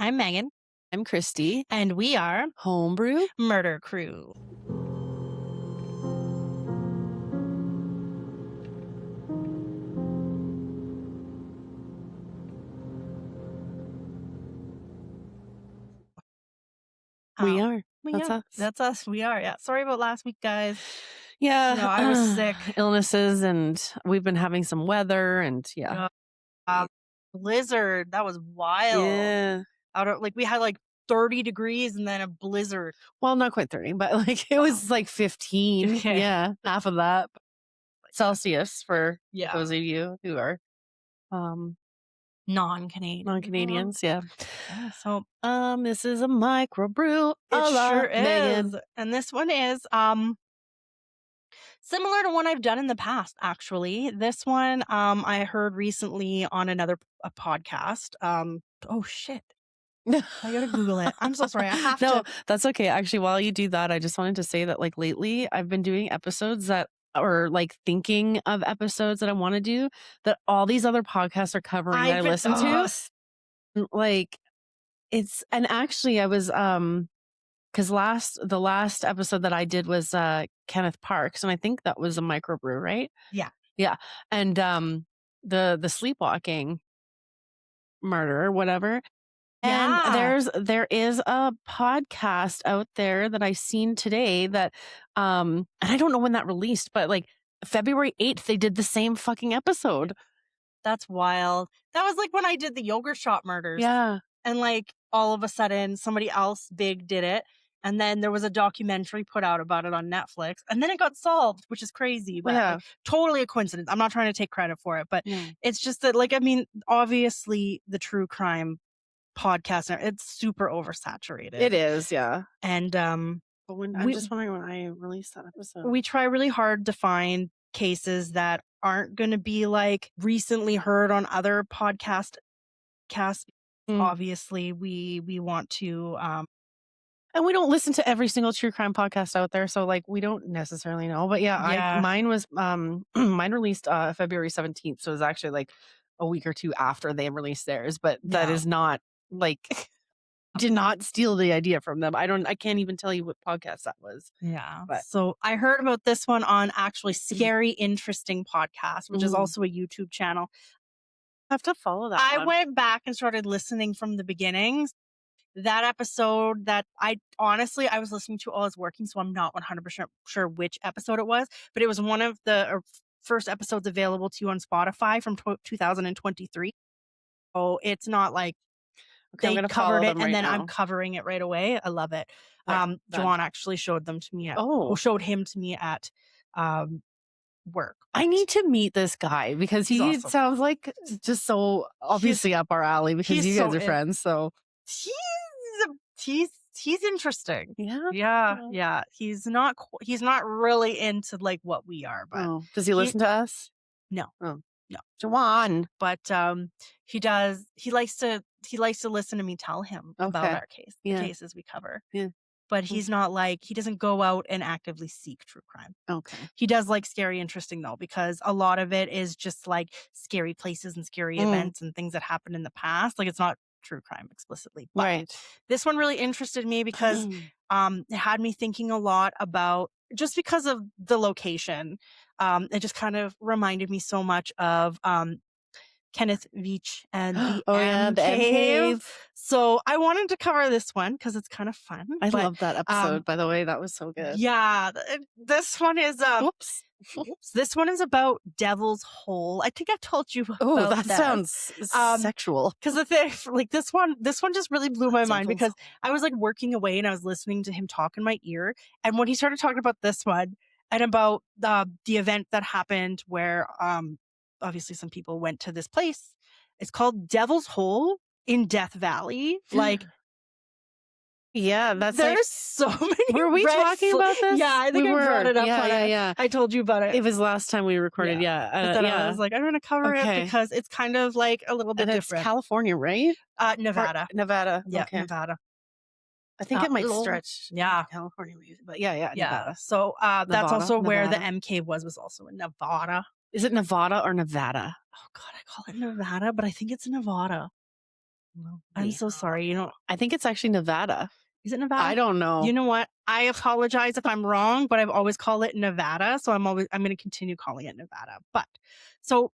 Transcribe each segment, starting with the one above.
I'm Megan, I'm Christy. and we are Homebrew. Murder Crew. We How- are. That's us. That's us. We are. Yeah. Sorry about last week, guys. Yeah. No, I was sick. Illnesses, and we've been having some weather, and yeah. Blizzard. That was wild. Yeah. We had like 30 degrees and then a blizzard. Well, not quite 30, but like it was like 15. Okay. Yeah. Half of that. Celsius for Yeah. those of you who are Non-Canadian. non-Canadians. Yeah. So this is a microbrew. it sure is. Megan. And this one is similar to one I've done in the past, actually. This one I heard recently on a podcast. Oh shit. I gotta Google it. I'm so sorry. I have to. No, that's okay. Actually, while you do that, I just wanted to say that like lately I've been doing episodes that or like thinking of episodes that I want to do that all these other podcasts are covering that I listen to. Like it's, and actually I was because the last episode that I did was Kenneth Parks, and I think that was a microbrew, right? Yeah. And the sleepwalking murder or whatever. And there is a podcast out there that I seen today that and I don't know when that released, but like February 8th they did the same fucking episode. That's wild. That was like when I did the yogurt shop murders. Yeah. And like all of a sudden somebody else big did it. And then there was a documentary put out about it on Netflix. And then it got solved, which is crazy. But like, totally a coincidence. I'm not trying to take credit for it. But it's just that, like, I mean, obviously the true crime podcast, it's super oversaturated. It is, yeah. And I'm just wondering when I released that episode. We try really hard to find cases that aren't going to be like recently heard on other podcasts. Obviously, we want to and we don't listen to every single true crime podcast out there, so like we don't necessarily know. But mine was mine released February 17th, so it was actually like a week or two after they released theirs. But that is not like did not steal the idea from them. I can't even tell you what podcast that was. Yeah. But. So I heard about this one on actually Scary Interesting Podcast, which is also a YouTube channel. I have to follow that. I went back and started listening from the beginnings. That episode that I was listening to while I was working, so I'm not 100% sure which episode it was, but it was one of the first episodes available to you on Spotify from 2023. So it's not like they covered it and then I'm covering it right away. I love it. Joanne actually showed them to me. Showed him to me at work. I need to meet this guy because he awesome. Sounds like just so obviously up our alley because you guys are friends. So he's interesting. Yeah. He's not really into like what we are, but does he listen to us? No. No. Joanne. But he does. He likes to listen to me tell him about our cases we cover. Yeah. But he's not like, he doesn't go out and actively seek true crime. Okay. He does like Scary Interesting though, because a lot of it is just like scary places and scary events and things that happened in the past. Like it's not true crime explicitly. But this one really interested me because it had me thinking a lot about, just because of the location, it just kind of reminded me so much of Kenneth Veach and the M Cave. So I wanted to cover this one because it's kind of fun. I love that episode, by the way. That was so good. Yeah. This one is this one is about Devil's Hole. I think I told you about that. Sounds sexual. Because the thing, like this one just really blew my mind because I was like working away and I was listening to him talk in my ear. And when he started talking about this one and about the event that happened where obviously some people went to this place. It's called Devil's Hole in Death Valley. Like, yeah, that's there's so many. Were we talking about this? Yeah, I think I brought it up. Yeah. I told you about it. It was last time we recorded. Yeah. I was like, I'm going to cover it because it's kind of like a little bit different. It's California, right? Nevada. Nevada. Yeah, okay. Nevada. I think it might stretch. Yeah. California. But yeah. Nevada. So that's also where the M Cave was also in Nevada. Is it Nevada or Nevada? Oh God, I call it Nevada, but I think it's Nevada. I'm so sorry. I think it's actually Nevada. Is it Nevada? I don't know. You know what? I apologize if I'm wrong, but I've always called it Nevada. So I'm going to continue calling it Nevada. But so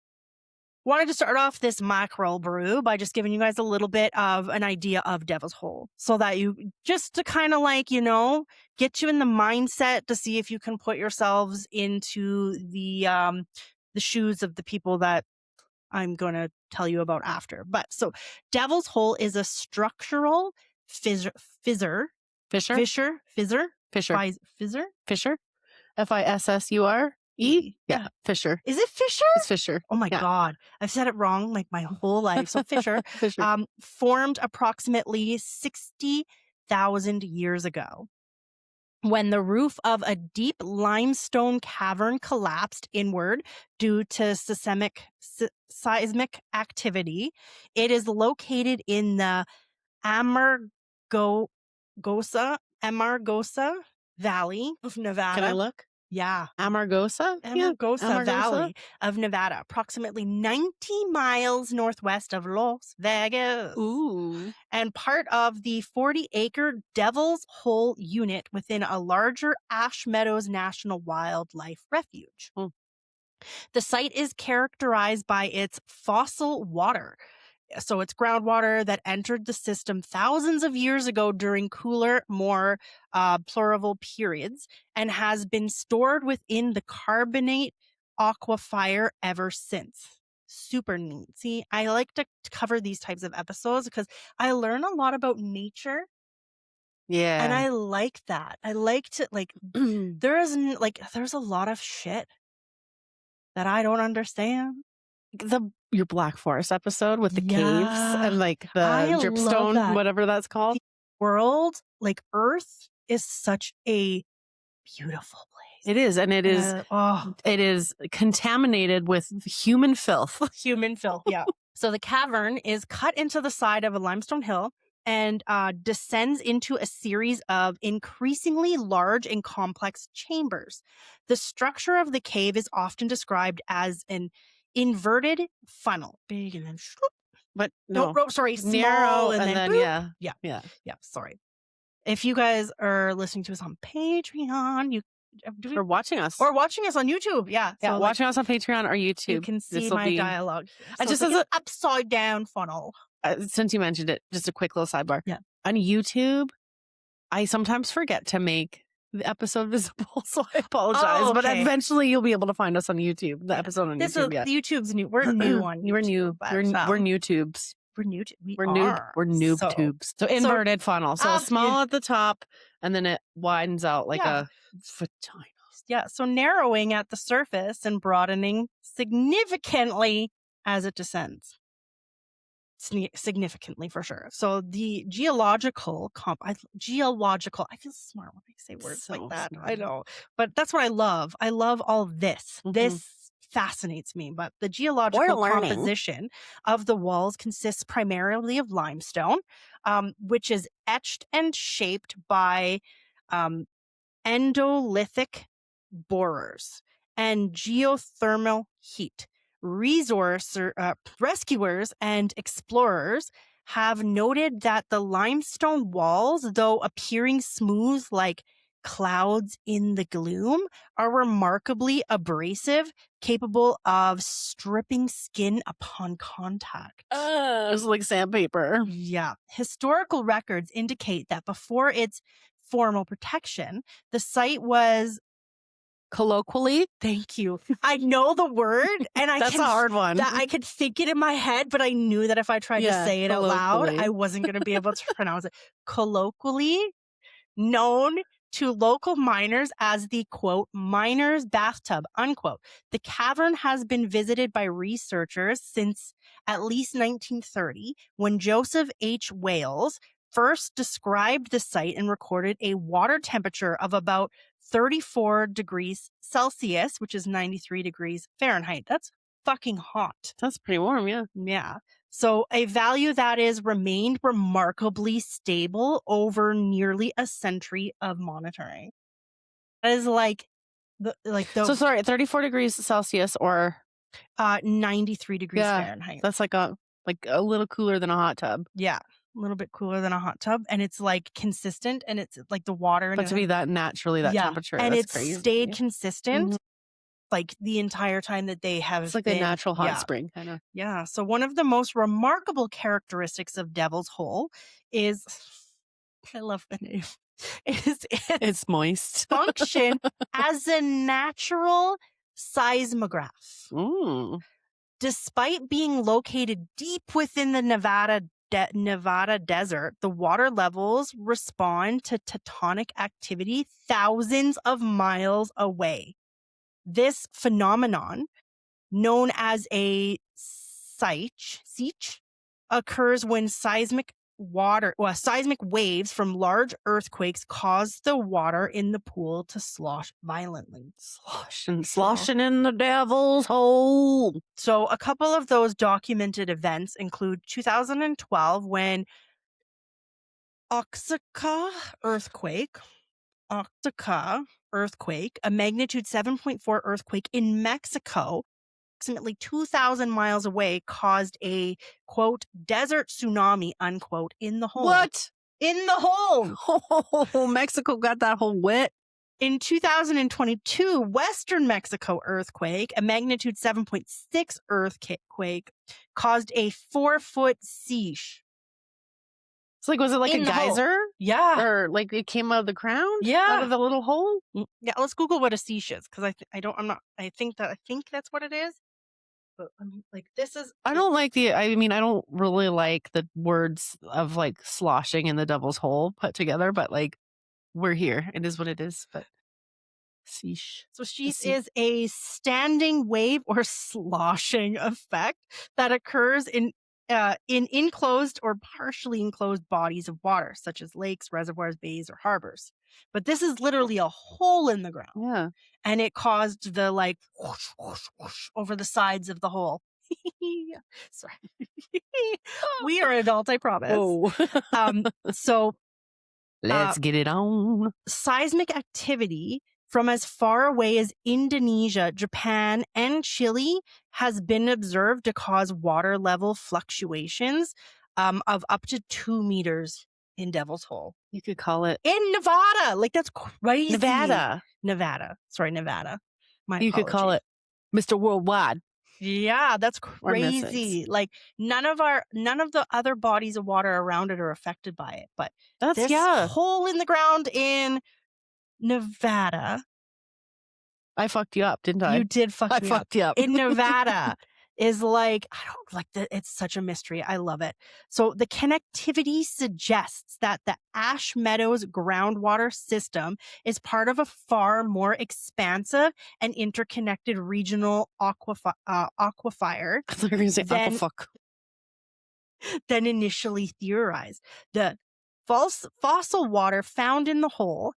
wanted to start off this MICROBREW by just giving you guys a little bit of an idea of Devil's Hole so that just to kind of get you in the mindset to see if you can put yourselves into the shoes of the people that I'm going to tell you about after. But so Devil's Hole is a structural fissure. Fissure. Fissure. Yeah. Fissure. Is it Fissure? It's Fissure. Oh my God. I've said it wrong like my whole life. So Fissure, formed approximately 60,000 years ago when the roof of a deep limestone cavern collapsed inward due to seismic activity. It is located in the Amargosa Valley of Nevada. Can I look? Yeah. Amargosa Valley of Nevada, approximately 90 miles northwest of Las Vegas. Ooh. And part of the 40-acre Devil's Hole unit within a larger Ash Meadows National Wildlife Refuge. The site is characterized by its fossil water. So it's groundwater that entered the system thousands of years ago during cooler, more pluvial periods and has been stored within the carbonate aquifer ever since. Super neat. See, I like to cover these types of episodes because I learn a lot about nature. Yeah. And I like that. I like to there's a lot of shit that I don't understand. Your Black Forest episode with the caves and the dripstone, whatever that's called. The world, Earth, is such a beautiful place. It is, and it is contaminated with human filth. Human filth, yeah. So the cavern is cut into the side of a limestone hill and descends into a series of increasingly large and complex chambers. The structure of the cave is often described as an inverted funnel. Big and then but no, sorry, narrow and then yeah. Sorry. If you guys are listening to us on Patreon, or watching us on YouTube, so watching us on Patreon or YouTube, you can see my dialogue. So just as an upside down funnel. Since you mentioned it, just a quick little sidebar. Yeah, on YouTube, I sometimes forget to make the episode visible, so I apologize. But eventually, you'll be able to find us on YouTube. The episode on YouTube. YouTube's new. We're new on. We're new. We're new tubes. We're new. We're noob tubes. So inverted funnel. So small at the top, and then it widens out like a vagina. Yeah. So narrowing at the surface and broadening significantly as it descends. Significantly for sure. So the geological, I feel smart when I say words like that. Smart. I know, but that's what I love. I love all this. Mm-hmm. This fascinates me, but the geological composition of the walls consists primarily of limestone, which is etched and shaped by endolithic borers and geothermal heat. Rescuers and explorers have noted that the limestone walls, though appearing smooth like clouds in the gloom, are remarkably abrasive, capable of stripping skin upon contact. It's like sandpaper. Yeah. Historical records indicate that before its formal protection, the site was colloquially. Thank you. I know the word, and that's a hard one. I could think it in my head, but I knew that if I tried to say it out loud, I wasn't going to be able to pronounce it. Colloquially known to local miners as the, quote, miner's bathtub, unquote. The cavern has been visited by researchers since at least 1930, when Joseph H. Wales first described the site and recorded a water temperature of about 34 degrees Celsius, which is 93 degrees Fahrenheit. That's fucking hot. That's pretty warm, yeah. Yeah. So a value that is remained remarkably stable over nearly a century of monitoring. That is so sorry, 34 degrees Celsius or 93 degrees Fahrenheit. That's like a Like a little cooler than a hot tub. Yeah. A little bit cooler than a hot tub, and it's like consistent, and it's like the water. But to be that naturally that temperature, and that's it's crazy. stayed consistent like the entire time that they have. It's like a natural hot spring kind of. Yeah. So one of the most remarkable characteristics of Devil's Hole is, I love the name, it's moist. function as a natural seismograph. Ooh. Despite being located deep within the Nevada desert, the water levels respond to tectonic activity thousands of miles away. This phenomenon, known as a siege, occurs when seismic waves from large earthquakes cause the water in the pool to slosh violently. Sloshing in the Devil's Hole. So a couple of those documented events include 2012 when Oaxaca earthquake, a magnitude 7.4 earthquake in Mexico, approximately 2,000 miles away, caused a, quote, desert tsunami, unquote, in the hole. What? In the hole. Oh, Mexico got that hole wet. In 2022, Western Mexico earthquake, a magnitude 7.6 earthquake, caused a 4-foot siege. It's like, was it like a geyser? Yeah. Or like it came out of the ground? Yeah. Out of the little hole? Yeah, let's Google what a siege is, because I think that's what it is. But I mean, like, this is. I don't really like the words of like sloshing and the Devil's Hole put together, but like we're here. It is what it is. But siege. So siege is a standing wave or sloshing effect that occurs in enclosed or partially enclosed bodies of water, such as lakes, reservoirs, bays, or harbors. But this is literally a hole in the ground. Yeah. And it caused the like whoosh, whoosh, whoosh over the sides of the hole. Sorry. We are adults, I promise. Oh. So let's get it on. Seismic activity from as far away as Indonesia, Japan, and Chile has been observed to cause water level fluctuations of up to 2 meters in Devil's Hole. You could call it in Nevada. Like, that's crazy. Nevada. Sorry, Nevada. You could call it Mr. Worldwide. Yeah, that's crazy. Like, none of the other bodies of water around it are affected by it, but this hole in the ground in Nevada. I fucked you up, didn't I? You did fuck me up. I fucked you up. In Nevada is like, I don't like that. It's such a mystery. I love it. So the connectivity suggests that the Ash Meadows groundwater system is part of a far more expansive and interconnected regional aquifer than initially theorized. The fossil water found in the hole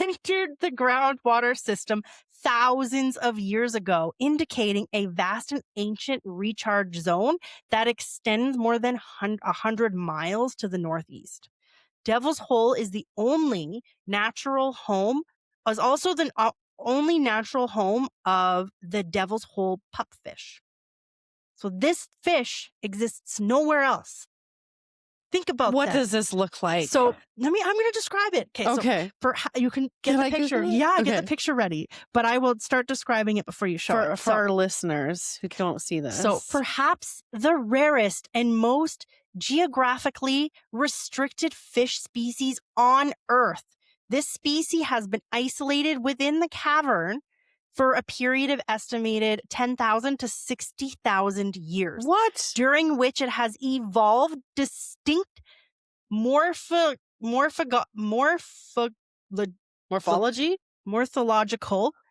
entered the groundwater system thousands of years ago, indicating a vast and ancient recharge zone that extends more than 100 miles to the northeast. Devil's Hole is the only natural home, is also the only natural home of the Devil's Hole pupfish. So this fish exists nowhere else. Think about what does this look like? So I'm going to describe it. Okay. So you can get the picture. Yeah, get the picture ready. But I will start describing it before you show it. For our listeners who don't see this. So perhaps the rarest and most geographically restricted fish species on Earth. This species has been isolated within the cavern for a period of estimated 10,000 to 60,000 years. What? During which it has evolved distinct morphological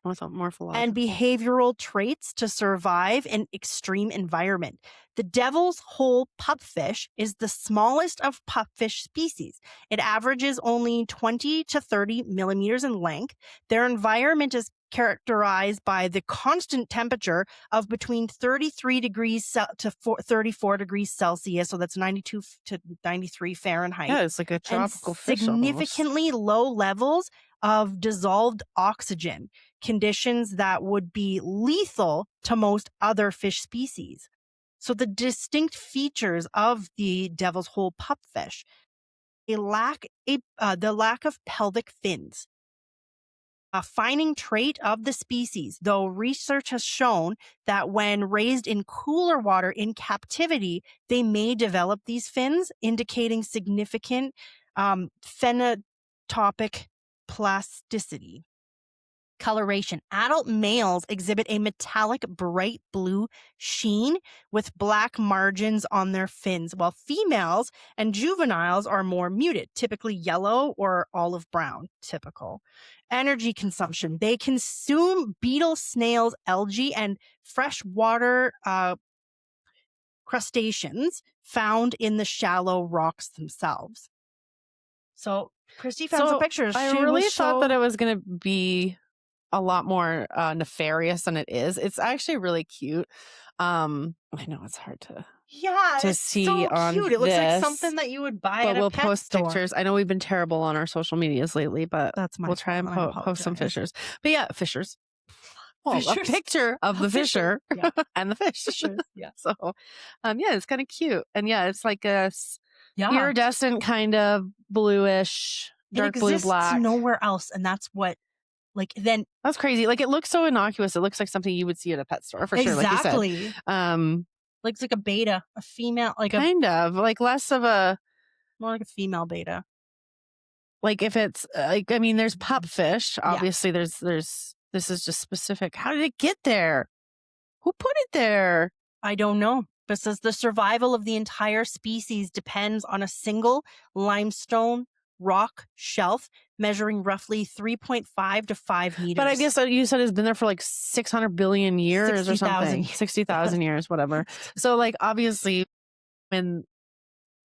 and behavioral traits to survive in extreme environment. The Devil's Hole pupfish is the smallest of pupfish species. It averages only 20 to 30 millimeters in length. Their environment is characterized by the constant temperature of between 33 degrees to 34 degrees Celsius. So that's 92 to 93 Fahrenheit. Yeah, it's like a tropical fish. Significantly low levels of dissolved oxygen, conditions that would be lethal to most other fish species. So the distinct features of the Devil's Hole pupfish, the lack of pelvic fins, a fining trait of the species, though research has shown that when raised in cooler water in captivity, they may develop these fins, indicating significant phenotypic plasticity. Coloration. Adult males exhibit a metallic bright blue sheen with black margins on their fins, while females and juveniles are more muted, typically yellow or olive brown, typical. Energy consumption. They consume beetle, snails, algae, and freshwater crustaceans found in the shallow rocks themselves. So Christy found some pictures. I really thought that it was going to be a lot more nefarious than it is. It's actually really cute. I know it's hard to see so on cute. It looks this, like something that you would buy but at a we'll pet post store. pictures. I know we've been terrible on our social medias lately, but we'll try and post some fishers. But yeah, fishers. Well, a picture of the fisher and the fish. Fishers, yeah. So, it's kind of cute, and it's like a iridescent kind of bluish, dark blue, black. Nowhere else, and that's what. Then that's crazy. Like, it looks so innocuous. It looks like something you would see at a pet store for sure. Exactly. Like you said. Looks like a beta, a female, like less of a, more like a female beta. Like if it's there's pupfish. Obviously, there's. This is just specific. How did it get there? Who put it there? I don't know. But it says the survival of the entire species depends on a single limestone rock shelf measuring roughly 3.5 to 5 meters. But I guess you said it's been there for like 600 billion years or something. 60,000 years, whatever. So obviously I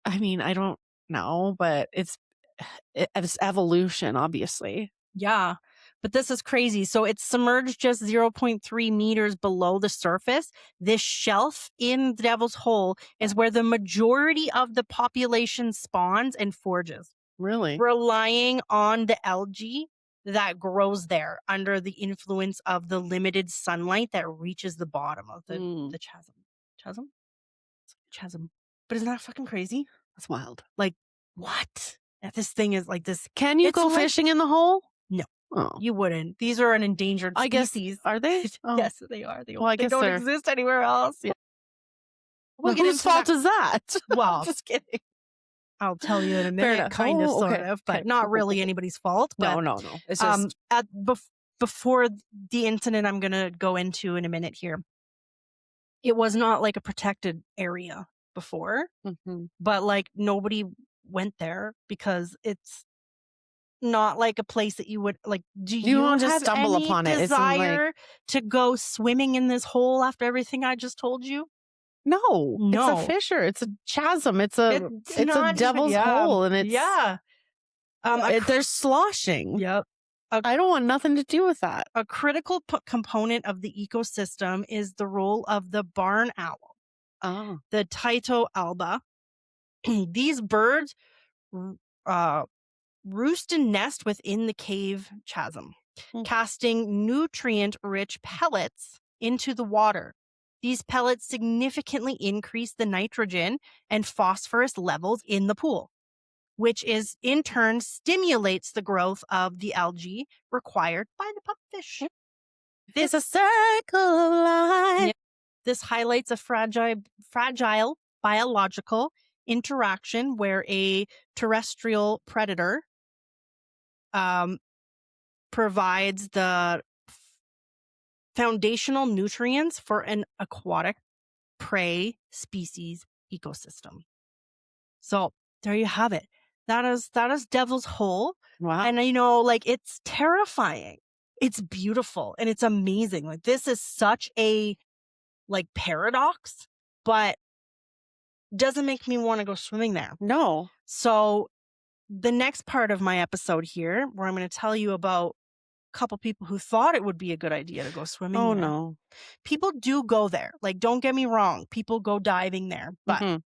don't know, but it's evolution, obviously. Yeah. But this is crazy. So it's submerged just 0.3 meters below the surface. This shelf in the Devil's Hole is where the majority of the population spawns and forges. Really? Relying on the algae that grows there under the influence of the limited sunlight that reaches the bottom of the chasm. Chasm. But isn't that fucking crazy? That's wild. What? This thing is like this. Can you go fishing in the hole? No. Oh. You wouldn't. These are an endangered species. Are they? Oh. Yes, they are. They don't exist anywhere else. Yeah. Well, whose fault is that? Well, just kidding. I'll tell you in a minute, kind of, sort of, but not really anybody's fault. But, no. It's just before the incident I'm going to go into in a minute here. It was not like a protected area before, but nobody went there because it's not like a place that you would do you won't just have stumble any upon it. desire to go swimming in this hole after everything I just told you? No. It's a fissure. It's a chasm. It's a devil's hole, and it's they're sloshing. Yep. I don't want nothing to do with that. A critical component of the ecosystem is the role of the barn owl, the Tyto alba. These birds roost and nest within the cave chasm, casting nutrient-rich pellets into the water. These pellets significantly increase the nitrogen and phosphorus levels in the pool, which is in turn stimulates the growth of the algae required by the pupfish. This is a circle of life. This highlights a fragile biological interaction where a terrestrial predator provides the foundational nutrients for an aquatic prey species ecosystem. So there you have it. That is Devil's Hole. Wow. And it's terrifying. It's beautiful and it's amazing. This is such a paradox, but doesn't make me want to go swimming there. No. So the next part of my episode here, where I'm going to tell you about a couple people who thought it would be a good idea to go swimming there. No. People do go there. Don't get me wrong. People go diving there. But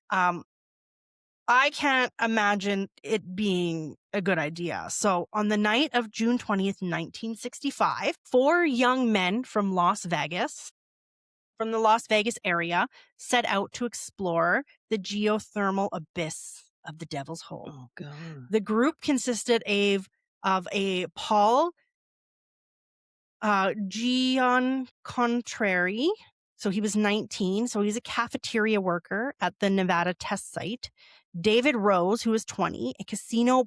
I can't imagine it being a good idea. So on the night of June 20th, 1965, 4 young men from Las Vegas from the Las Vegas area set out to explore the geothermal abyss of the Devil's Hole. Oh, God. The group consisted of a Paul Gian Contrary. So he was 19. So he's a cafeteria worker at the Nevada test site. David Rose, who was 20, a casino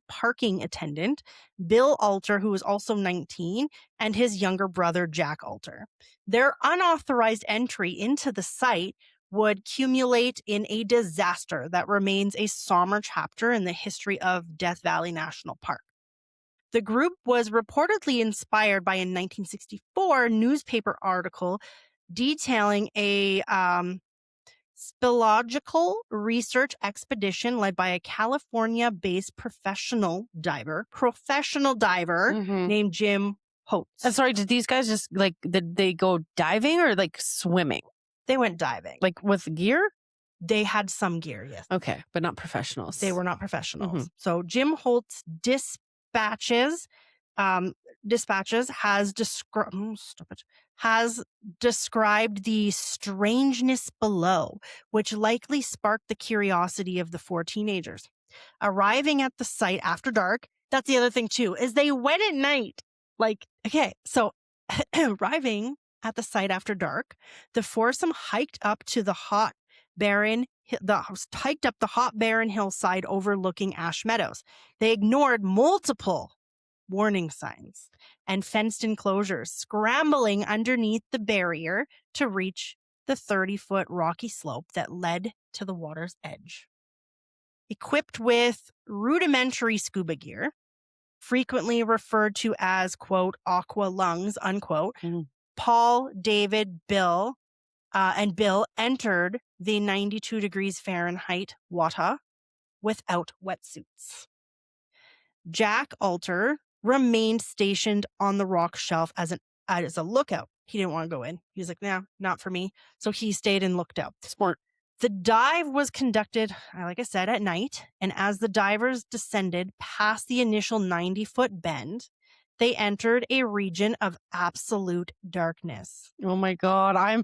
parking attendant. Bill Alter, who was also 19, and his younger brother, Jack Alter. Their unauthorized entry into the site would culminate in a disaster that remains a somber chapter in the history of Death Valley National Park. The group was reportedly inspired by a 1964 newspaper article detailing a speleological research expedition led by a California-based professional diver named Jim Houtz. Sorry, did these guys just did they go diving or swimming? They went diving. With gear? They had some gear, yes. Okay, but not professionals. They were not professionals. So Jim Houtz dispatches has described the strangeness below, which likely sparked the curiosity of the 4 teenagers. Arriving at the site after dark, that's the other thing too, is they went at night. Arriving at the site after dark, the foursome hiked up the hot barren hillside overlooking Ash Meadows. They ignored multiple warning signs and fenced enclosures, scrambling underneath the barrier to reach the 30-foot rocky slope that led to the water's edge. Equipped with rudimentary scuba gear, frequently referred to as, quote, aqua lungs, unquote, Paul, David, Bill entered the 92 degrees Fahrenheit water without wetsuits. Jack Alter remained stationed on the rock shelf as a lookout. He didn't want to go in. He was like, nah, not for me. So he stayed and looked out. Smart. The dive was conducted, like I said, at night. And as the divers descended past the initial 90-foot bend, they entered a region of absolute darkness. Oh my God. My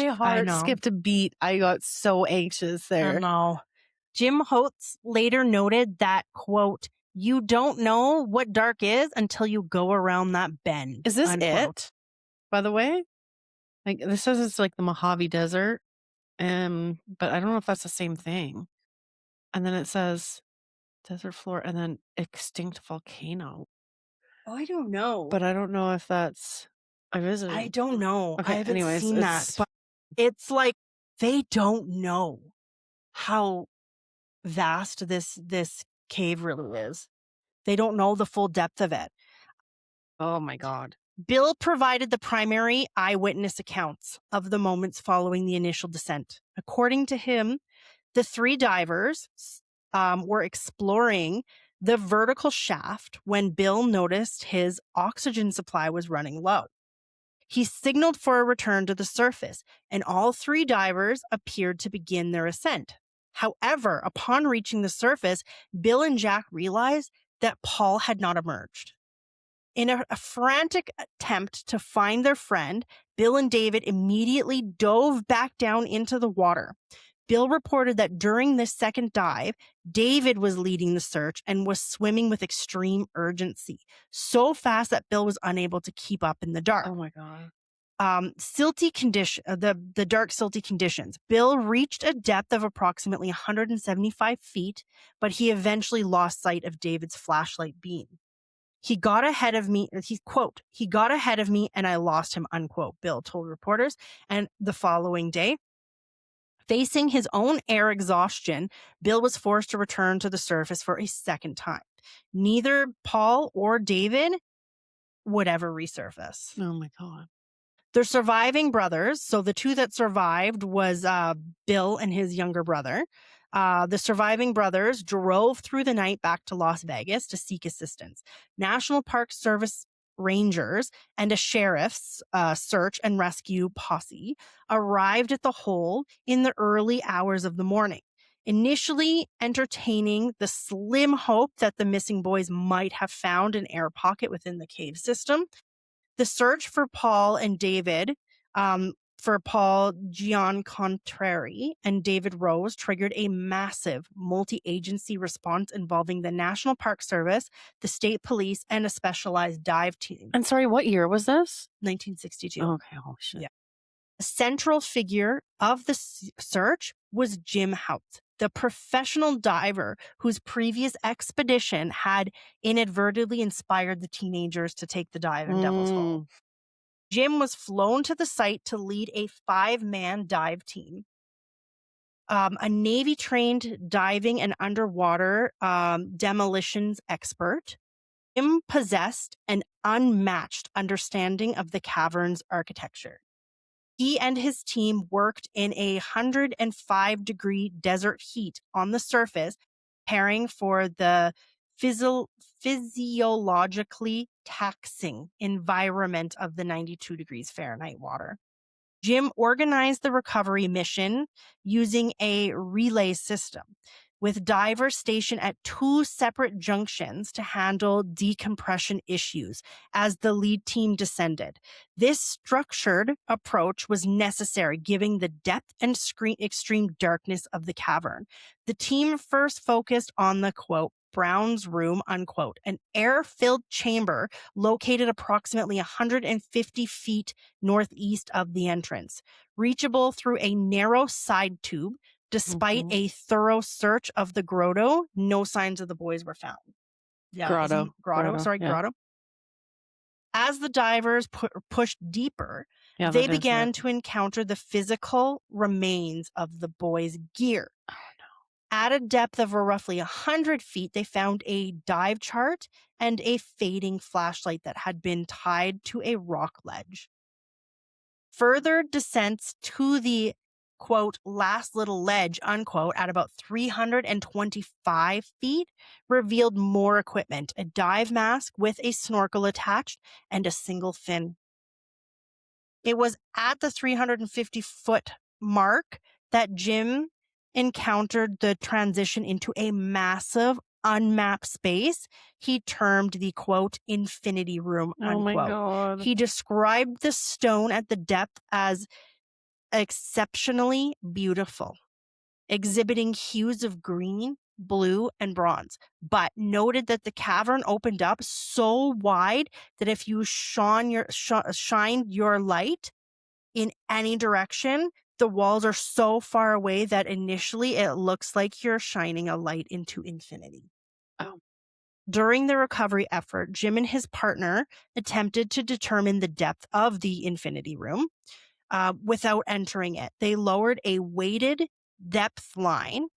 heart skipped a beat. I got so anxious there. I know. Jim Houtz later noted that, quote, you don't know what dark is until you go around that bend. Is this unquote. it? By the way? This says it's the Mojave Desert. But I don't know if that's the same thing. And then it says desert floor and then extinct volcano. Oh, I don't know. But I don't know if that's... I visited. I don't know. Okay, I haven't seen that. But it's they don't know how vast this cave really is. They don't know the full depth of it. Oh my God. Bill provided the primary eyewitness accounts of the moments following the initial descent. According to him, the 3 divers were exploring the vertical shaft when Bill noticed his oxygen supply was running low. He signaled for a return to the surface, and all 3 divers appeared to begin their ascent. However, upon reaching the surface, Bill and Jack realized that Paul had not emerged. In a frantic attempt to find their friend, Bill and David immediately dove back down into the water. Bill reported that during this second dive, David was leading the search and was swimming with extreme urgency, so fast that Bill was unable to keep up in the dark. Oh my God. Silty condition, the dark silty conditions. Bill reached a depth of approximately 175 feet, but he eventually lost sight of David's flashlight beam. He got ahead of me, he got ahead of me and I lost him, unquote, Bill told reporters. And the following day, facing his own air exhaustion, Bill was forced to return to the surface for a second time. Neither Paul or David would ever resurface. Oh my God. Their surviving brothers, so the 2 that survived was Bill and his younger brother. The surviving brothers drove through the night back to Las Vegas to seek assistance. National Park Service rangers and a sheriff's search and rescue posse arrived at the hole in the early hours of the morning, initially entertaining the slim hope that the missing boys might have found an air pocket within the cave system. The search for Paul and David, for Paul Giancontrari and David Rose triggered a massive multi-agency response involving the National Park Service, the state police, and a specialized dive team. And sorry, what year was this? 1962. Okay, holy shit. Yeah. A central figure of the search was Jim Houtz, the professional diver whose previous expedition had inadvertently inspired the teenagers to take the dive in Devil's Hole. Jim was flown to the site to lead a 5-man dive team. A Navy-trained diving and underwater demolitions expert. Jim possessed an unmatched understanding of the cavern's architecture. He and his team worked in a 105-degree desert heat on the surface, preparing for the physiologically taxing environment of the 92 degrees Fahrenheit water. Jim organized the recovery mission using a relay system, with divers stationed at 2 separate junctions to handle decompression issues as the lead team descended. This structured approach was necessary, given the depth and extreme darkness of the cavern. The team first focused on the, quote, Brown's Room, unquote, an air-filled chamber located approximately 150 feet northeast of the entrance, reachable through a narrow side tube. Despite a thorough search of the grotto, no signs of the boys were found. Yeah, grotto. As the divers pushed deeper, they began to encounter the physical remains of the boys' gear. Oh, no. At a depth of roughly 100 feet, they found a dive chart and a fading flashlight that had been tied to a rock ledge. Further descents to the, quote, last little ledge, unquote, at about 325 feet, revealed more equipment, a dive mask with a snorkel attached and a single fin. It was at the 350-foot mark that Jim encountered the transition into a massive, unmapped space he termed the, quote, infinity room, unquote. Oh my God. He described the stone at the depth as exceptionally beautiful, exhibiting hues of green, blue, and bronze, but noted that the cavern opened up so wide that if you shined your light in any direction, the walls are so far away that initially it looks like you're shining a light into infinity. Oh. During the recovery effort, Jim and his partner attempted to determine the depth of the infinity room. Without entering it. They lowered a weighted depth line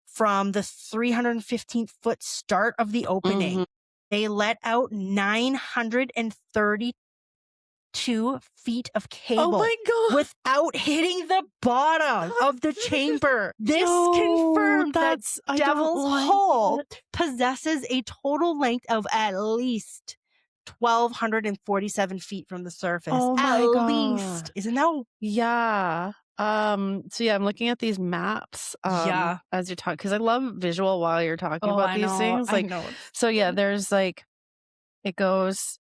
from the 315-foot start of the opening. They let out 932 feet of cable. Oh my God. Without hitting the bottom of the chamber. This confirmed that Devil's Hole possesses a total length of at least 1,247 feet from the surface. Oh my God. Least. Isn't that? Yeah. So yeah, I'm looking at these maps. As you're talking, because I love visual while you're talking about these things. Like, so yeah, there's like, it goes,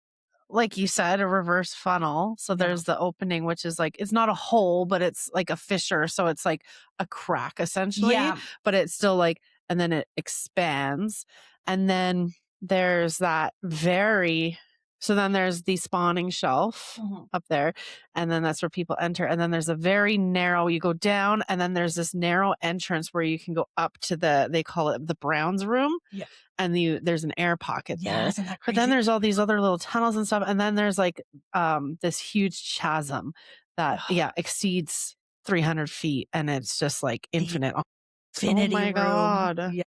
like you said, a reverse funnel. So there's the opening, which is like, it's not a hole, but it's like a fissure. So it's like a crack essentially. Yeah. But it's still like, and then it expands. And then there's that so then there's the spawning shelf up there, and then that's where people enter. And then there's a very narrow, you go down, and then there's this narrow entrance where you can go up to they call it the Brown's Room. Yeah. And there's an air pocket there. Isn't that crazy? But then there's all these other little tunnels and stuff. And then there's like this huge chasm that, exceeds 300 feet. And it's just like infinite. Infinity oh my room. God. Yeah.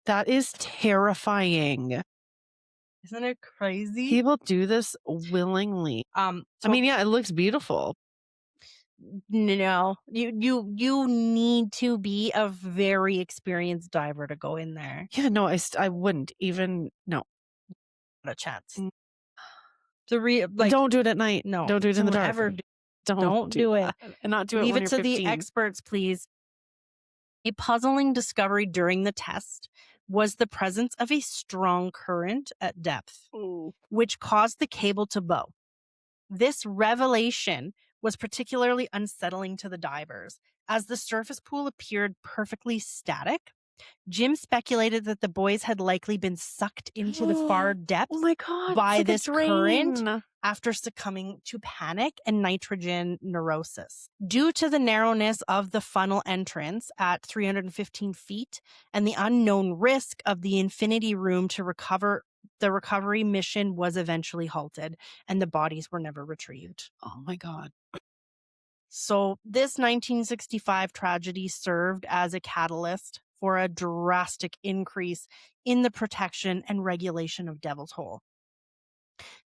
That is terrifying. Isn't it crazy? People do this willingly. I mean, yeah, it looks beautiful. No, you need to be a very experienced diver to go in there. Yeah, no, I wouldn't even. No, not a chance. Don't do it at night. No, don't do it in the dark. Don't do it, and not do it. Leave when it you're to 15. the experts, please. A puzzling discovery during the test was the presence of a strong current at depth, which caused the cable to bow. This revelation was particularly unsettling to the divers, as the surface pool appeared perfectly static. Jim speculated that the boys had likely been sucked into the far depths Oh my God, by like this current after succumbing to panic and nitrogen neurosis. Due to the narrowness of the funnel entrance at 315 feet and the unknown risk of the infinity room to recover, the recovery mission was eventually halted and the bodies were never retrieved. Oh my God. So this 1965 tragedy served as a catalyst for a drastic increase in the protection and regulation of Devil's Hole.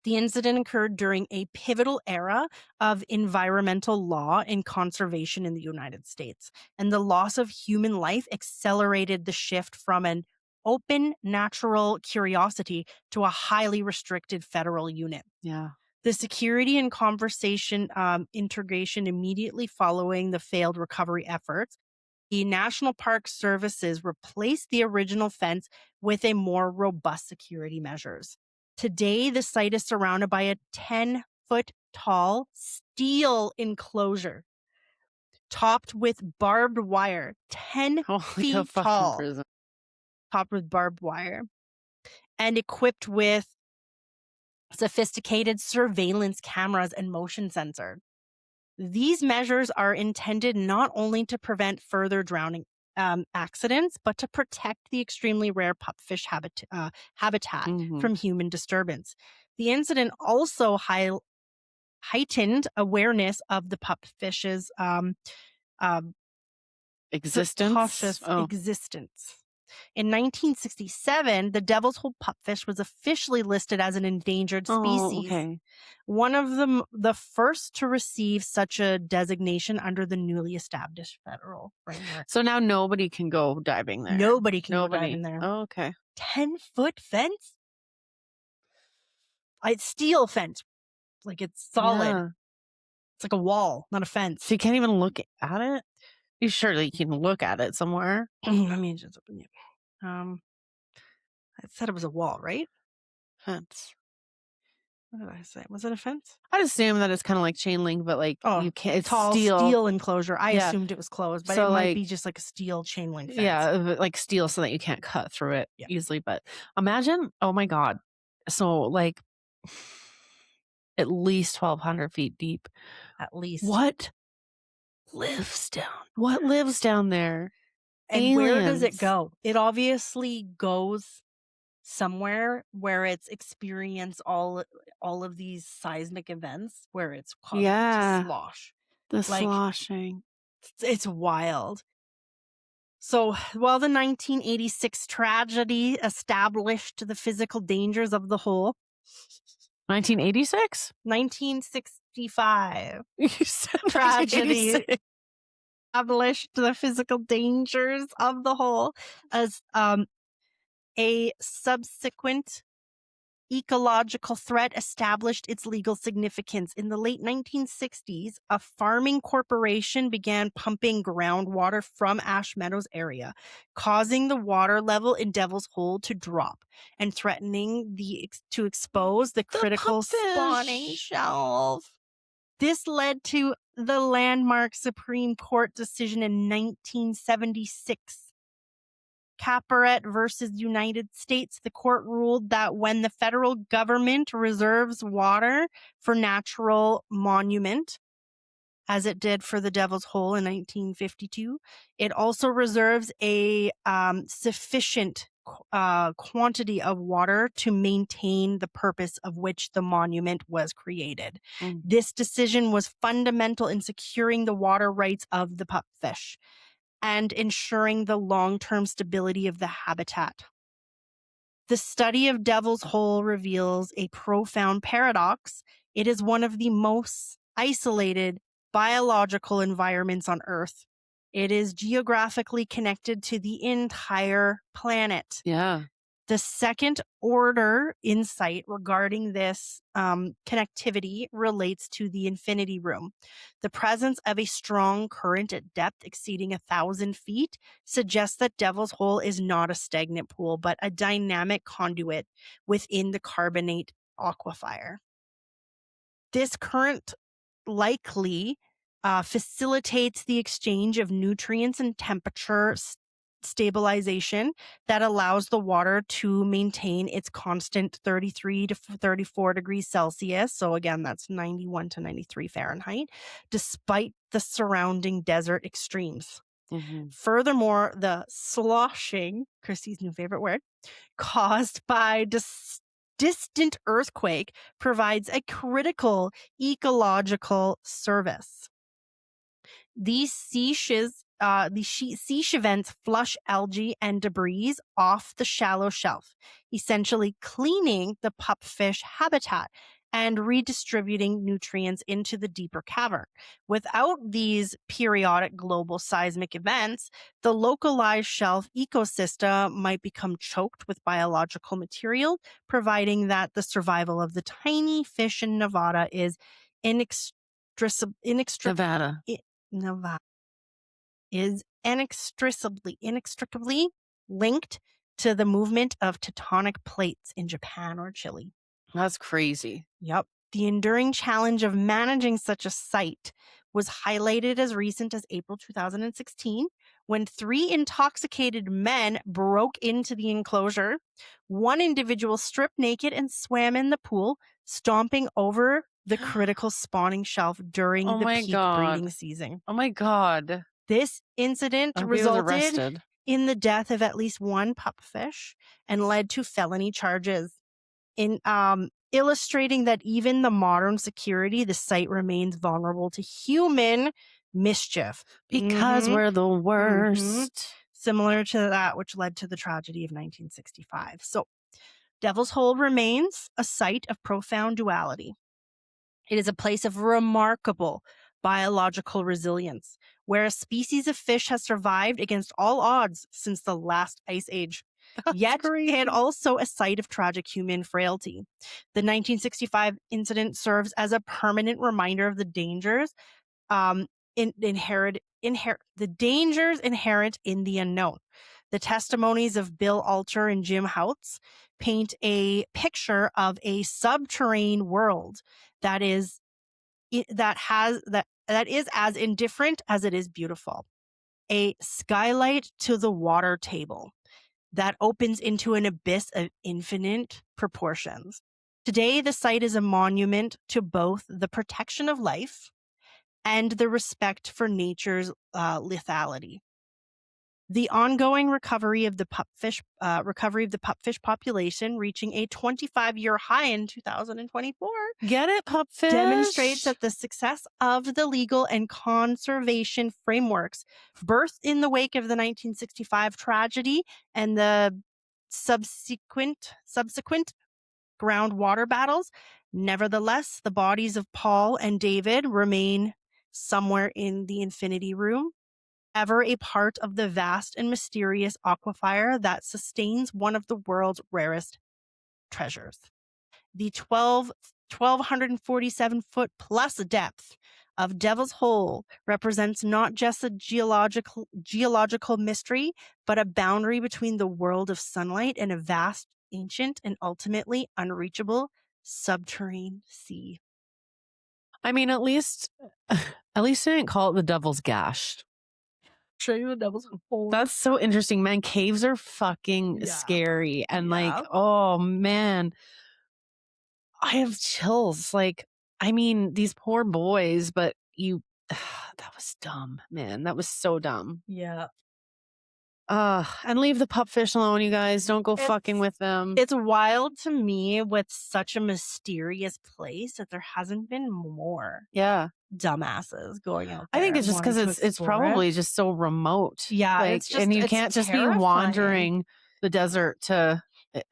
The incident occurred during a pivotal era of environmental law and conservation in the United States, and the loss of human life accelerated the shift from an open natural curiosity to a highly restricted federal unit. Yeah. The security and conservation integration immediately following the failed recovery efforts, the National Park Services replaced the original fence with a more robust security measures. Today, the site is surrounded by a 10-foot tall steel enclosure topped with barbed wire, 10 feet tall, prison. topped with barbed wire, and equipped with sophisticated surveillance cameras and motion sensor. These measures are intended not only to prevent further drowning accidents, but to protect the extremely rare pupfish habitat from human disturbance. The incident also heightened awareness of the pupfish's existence. Existence. In 1967, the Devil's Hole pupfish was officially listed as an endangered species. Okay. One of the first to receive such a designation under the newly established federal framework. So now nobody can go diving there. Nobody can go diving there. Oh, okay. 10-foot fence? It's steel fence. Like it's solid. Yeah. It's like a wall, not a fence. So you can't even look at it? You surely can look at it somewhere. Let me just open it. I said it was a wall, right? Fence. What did I say? Was it a fence? I'd assume that it's kind of like chain link, but like you can't. It's tall steel enclosure. I assumed it was closed, but so it might be just like a steel chain link fence. Yeah, like steel, so that you can't cut through it easily. But imagine, oh my God, so like at least 1,200 feet deep. At least. What lives down there? And aliens. Where does it go? It obviously goes somewhere where it's experienced all of these seismic events where it's caused to slosh. The sloshing. It's wild. So while the 1986 tragedy established the physical dangers of the hole. 1986? 1965. You said tragedy established the physical dangers of the hole as a subsequent ecological threat established its legal significance. In the late 1960s, a farming corporation began pumping groundwater from Ash Meadows area, causing the water level in Devil's Hole to drop and threatening to expose the critical spawning shelf. This led to the landmark Supreme Court decision in 1976. Caparet versus United States, the court ruled that when the federal government reserves water for natural monument, as it did for the Devil's Hole in 1952, it also reserves a sufficient quantity of water to maintain the purpose of which the monument was created. This decision was fundamental in securing the water rights of the pupfish and ensuring the long-term stability of the habitat. The study of Devil's Hole reveals a profound paradox. It is one of the most isolated biological environments on Earth. It is geographically connected to the entire planet. Yeah. The second order insight regarding this connectivity relates to the infinity room. The presence of a strong current at depth exceeding 1,000 feet suggests that Devil's Hole is not a stagnant pool, but a dynamic conduit within the carbonate aquifer. This current likely facilitates the exchange of nutrients and temperature stabilization that allows the water to maintain its constant 33 to 34 degrees Celsius. So again, that's 91 to 93 Fahrenheit, despite the surrounding desert extremes. Mm-hmm. Furthermore, the sloshing, Christy's new favorite word, caused by distant earthquake provides a critical ecological service. These sea vents flush algae and debris off the shallow shelf, essentially cleaning the pupfish habitat and redistributing nutrients into the deeper cavern. Without these periodic global seismic events, the localized shelf ecosystem might become choked with biological material, providing that the survival of the tiny fish in Nevada is Nevada. Nevada is inextricably linked to the movement of tectonic plates in Japan or Chile. That's crazy. Yep. The enduring challenge of managing such a site was highlighted as recent as April 2016 when 3 intoxicated men broke into the enclosure. One individual stripped naked and swam in the pool, stomping over the critical spawning shelf during the peak breeding season. Oh my God. This incident resulted in the death of at least one pupfish and led to felony charges. In illustrating that even the modern security, the site remains vulnerable to human mischief. Because we're the worst. Similar to that which led to the tragedy of 1965. So, Devil's Hole remains a site of profound duality. It is a place of remarkable biological resilience, where a species of fish has survived against all odds since the last ice age. Yet, it also a site of tragic human frailty. The 1965 incident serves as a permanent reminder of the dangers inherent in the unknown. The testimonies of Bill Alter and Jim Houtz paint a picture of a subterranean world that is as indifferent as it is beautiful. A skylight to the water table that opens into an abyss of infinite proportions. Today, the site is a monument to both the protection of life and the respect for nature's lethality. The ongoing recovery of the pupfish population, reaching a 25-year high in 2024. Get it, pupfish? Demonstrates that the success of the legal and conservation frameworks birthed in the wake of the 1965 tragedy and the subsequent groundwater battles. Nevertheless, the bodies of Paul and David remain somewhere in the infinity room, ever a part of the vast and mysterious aquifer that sustains one of the world's rarest treasures. The 1,247-foot plus depth of Devil's Hole represents not just a geological mystery, but a boundary between the world of sunlight and a vast, ancient, and ultimately unreachable subterranean sea. I mean, at least they didn't call it the Devil's Gash. Show you the Devil's Hole. That's so interesting, man. Caves are fucking scary. And like, oh man, I have chills. Like, I mean, these poor boys, but that was dumb, man. That was so dumb. Yeah. And leave the pupfish alone, you guys. Don't go fucking with them. It's wild to me with such a mysterious place that there hasn't been more. Yeah. Dumbasses going out there. I think it's just because it's probably just so remote. Yeah. Like, and you can't just be wandering the desert to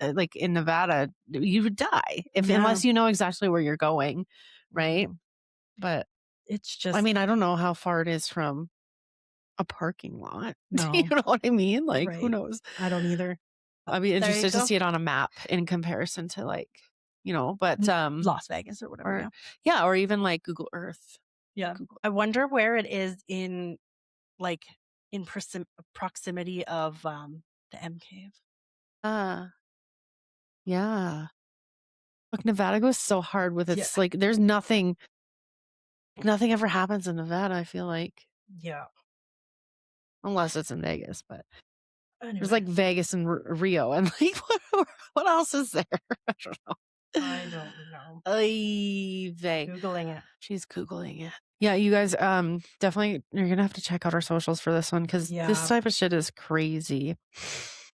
like in Nevada. You would die unless you know exactly where you're going. Right. But it's just, I mean, I don't know how far it is from a parking lot. No. You know what I mean? Like, who knows? I don't either. I'd be interested to see it on a map in comparison to like, you know, but Las Vegas or whatever. Or even like Google Earth. Yeah. I wonder where it is in like in proximity of the M Cave. Yeah. Look, Nevada goes so hard with its like, there's nothing ever happens in Nevada, I feel like. Yeah. Unless it's in Vegas, but anyway. There's like Vegas and Rio, and like, what else is there? I don't know. I don't know. Googling it. She's Googling it. Yeah, you guys, definitely, you're going to have to check out our socials for this one, because this type of shit is crazy.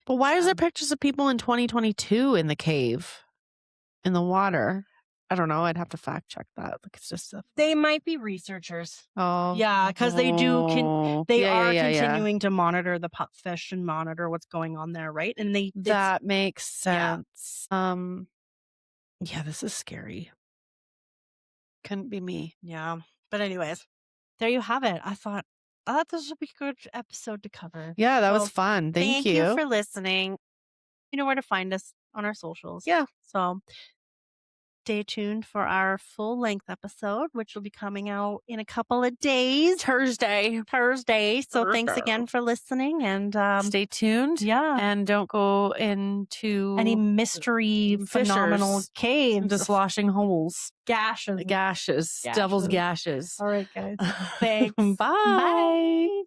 But why is there pictures of people in 2022 in the cave, in the water? I don't know. I'd have to fact check that. Like, it's just they might be researchers. Oh, yeah, because they do. They are continuing to monitor the pupfish and monitor what's going on there, right? And that makes sense. Yeah, this is scary. Couldn't be me. Yeah, but anyways, there you have it. I thought this would be a good episode to cover. Yeah, that was fun. Thank you for listening. You know where to find us on our socials. Yeah. So stay tuned for our full length episode, which will be coming out in a couple of days. Thursday. So thanks again for listening, and stay tuned. Yeah. And don't go into any mystery phenomenal caves. Just sloshing holes. Gashes. Devil's gashes. All right, guys. Thanks. Bye. Bye.